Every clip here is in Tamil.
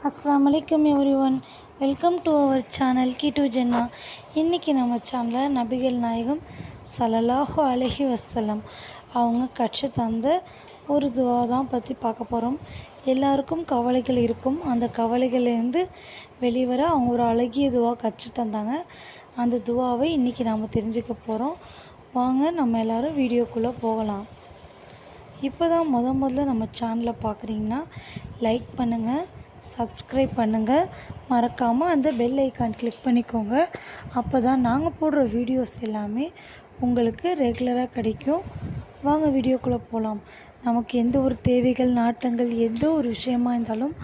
அஸ்ஸலாமு அலைக்கும் everyone. Welcome to our channel கீட்டு ஜென்னா. இன்றைக்கி நம்ம சேனலில் நபிகள் நாயகம் ஸல்லல்லாஹு அலைஹி வஸல்லம் அவங்க கற்று தந்த ஒரு துவா தான் பற்றி பார்க்க போகிறோம். எல்லாருக்கும் கவலைகள் இருக்கும். அந்த கவலைகளிலிருந்து வெளிவர அவங்க ஒரு அழகிய துவா கற்று தந்தாங்க. அந்த துவாவை இன்றைக்கி நாம் தெரிஞ்சுக்க போகிறோம். வாங்க நம்ம எல்லோரும் வீடியோக்குள்ளே போகலாம். இப்போ தான் முதல்ல நம்ம சேனலை பார்க்குறீங்கன்னா லைக் பண்ணுங்கள், சப்ஸ்கிரைப் பண்ணுங்கள், மறக்காமல் அந்த பெல் ஐக்கான் கிளிக் பண்ணிக்கோங்க. அப்போ தான் நாங்கள் போடுற வீடியோஸ் எல்லாமே உங்களுக்கு ரெகுலராக கிடைக்கும். வாங்க வீடியோக்குள்ளே போகலாம். நமக்கு எந்த ஒரு தேவைகள், நாட்டங்கள், எந்த ஒரு விஷயமா இருந்தாலும்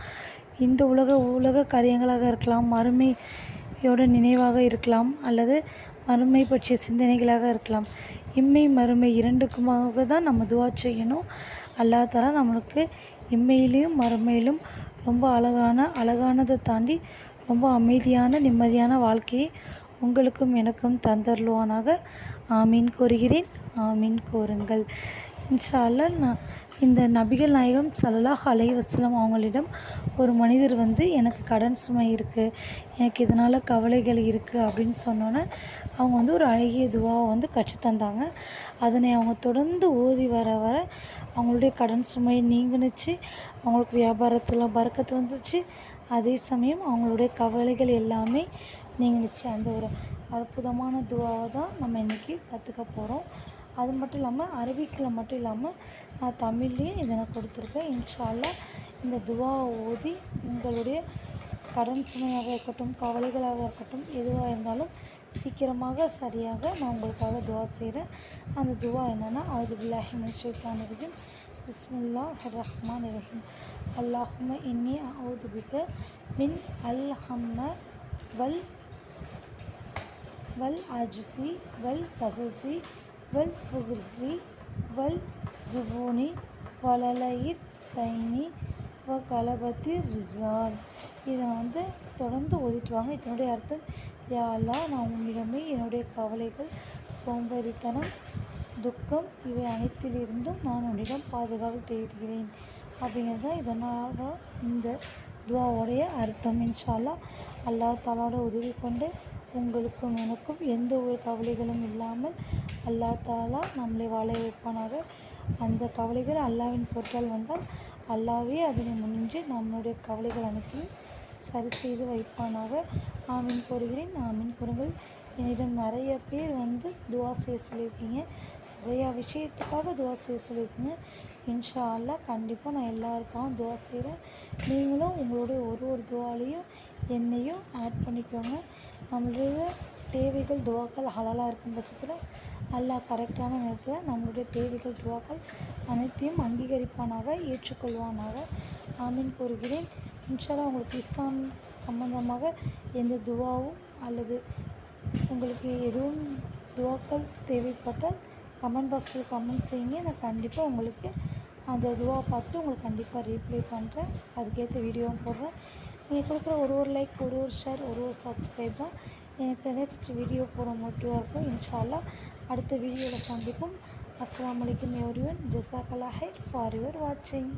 இந்த உலக காரியங்களாக இருக்கலாம், மறுமையோட நினைவாக இருக்கலாம், அல்லது மறுமை பற்றிய சிந்தனைகளாக இருக்கலாம். இம்மை மறுமை இரண்டுக்குமாக தான் நம்ம துவா செய்யணும். அல்லாஹ் தஆலா நம்மளுக்கு இம்மையிலையும் மறுமையிலும் ரொம்ப அழகானதை தாண்டி ரொம்ப அமைதியான நிம்மதியான வாழ்க்கையை உங்களுக்கும் எனக்கும் தந்தருள்வானாக. ஆமீன் கூறுகிறேன். ஆமீன் கூறுங்கள். இன்ஷா அல்லாஹ். நான் இந்த நபிகள் நாயகம் ஸல்லல்லாஹு அலைஹி வஸல்லம் அவங்களிடம் ஒரு மனிதர் எனக்கு கடன் சுமை இருக்குது, எனக்கு இதனால் கவலைகள் இருக்குது அப்படின்னு சொன்னோன்னே அவங்க ஒரு அழகிய துவாவை கற்றுத்தந்தாங்க. அதனை அவங்க தொடர்ந்து ஓதி வர அவங்களுடைய கடன் சுமை நீங்குனுச்சு. அவங்களுக்கு வியாபாரத்தில் பரக்கத்து வந்துச்சு. அதே சமயம் அவங்களுடைய கவலைகள் எல்லாமே நீங்குனுச்சு. அந்த ஒரு அற்புதமான துவாவை தான் நம்ம இன்றைக்கி கற்றுக்க போகிறோம். அது மட்டும் இல்லாமல் அரபிக்கில் மட்டும் இல்லாமல் நான் தமிழ்லேயும் இதை நான் கொடுத்துருக்கேன். இன்ஷா அல்லாஹ் இந்த துவாவை ஓதி உங்களுடைய கடன் சுமையாக இருக்கட்டும், கவலைகளாக இருக்கட்டும், எதுவாக இருந்தாலும் சீக்கிரமாக சரியாக நான் உங்களுக்காக துவா செய்கிறேன். அந்த துவா என்னென்னா, அவுது பில்லாஹி மினஷ் ஷைத்தானிர் ரஜீம், பிஸ்மில்லாஹிர் ரஹ்மானிர் ரஹீம், அல்லாஹும்ம இன்னி அஊது பிக மின் அல் ஹம்ம வல் அஜ்ஸி வல் கஸஸி வல் புகுஸி வல் ஜுபூனி வலலையித் தைனி வ கலபத்தி ரிசால். இதை தொடர்ந்து ஓதிட்டு வாங்க. இதனுடைய அர்த்தம், யா அல்லாஹ், நான் உன்னிடமே என்னுடைய கவலைகள், சோம்பேறித்தனம், துக்கம் இவை அனைத்திலிருந்தும் நான் உன்னிடம் பாதுகாப்பு தேடுகிறேன் அப்படிங்கிறது தான் இதனால் இந்த துவாவுடைய அர்த்தம். இன்ஷா அல்லாஹ். அல்லாஹ் தஆலாவோட உதவி கொண்டு உங்களுக்கும் எனக்கும் எந்த ஒரு கவலைகளும் இல்லாமல் அல்லாஹ் தஆலா நம்மளை வாழ வைப்பானாக. அந்த கவலைகள் அல்லாஹ்வின் பொருட்டால் வந்தால் அல்லாஹ்வே அதனை முன்னின்று நம்மளுடைய கவலைகள் அனைத்தையும் சரி செய்து வைப்பானாக. ஆமீன் கூறுகிறேன். ஆமீன் கூறுங்கள். என்னிடம் நிறைய பேர் துவா செய்ய சொல்லியிருக்கீங்க, நிறையா விஷயத்துக்காக துவா செய்ய சொல்லியிருக்கீங்க. இன்ஷா அல்லாஹ் கண்டிப்பாக நான் எல்லாருக்காகவும் துவா செய்கிறேன். நீங்களும் உங்களுடைய ஒரு துவாலையும் என்னையும் ஆட் பண்ணிக்கோங்க. நம்மளுடைய தேவைகள் துவாக்கள் ஹலாலாக இருக்கும் பட்சத்தில் அல்லாஹ் கரெக்டான நேரத்தில் நம்மளுடைய தேவைகள் துவாக்கள் அனைத்தையும் அங்கீகரிப்பானாக, ஏற்றுக்கொள்வானாக. ஆமீன் கூறுகிறேன். இன்ஷா அல்லாஹ். உங்களுக்கு இஸ்லாம் சம்பந்தமாக எந்த துவாவும் அல்லது உங்களுக்கு எதுவும் துவாக்கள் தேவைப்பட்டால் கமெண்ட் பாக்ஸில் கமெண்ட் செய்யுங்க. நான் கண்டிப்பாக உங்களுக்கு அந்த துவா பார்த்துட்டு உங்களுக்கு கண்டிப்பாக ரீப்ளை பண்ணுறேன். அதுக்கேற்ற வீடியோவும் போடுறேன். நீங்கள் கொடுக்குற ஒரு லைக், ஒரு ஷேர், ஒரு சப்ஸ்கிரைப் தான் எனக்கு நெக்ஸ்ட் வீடியோ போட மோட்டிவாக இருக்கும். இன்ஷா அல்லாஹ். அடுத்த வீடியோவில் சந்திப்போம். அஸ்ஸலாமு அலைக்கும் எவ்ரிஒன். ஜஸாக்கல்லாஹ் ஹைர் ஃபார் யுவர் வாட்சிங்.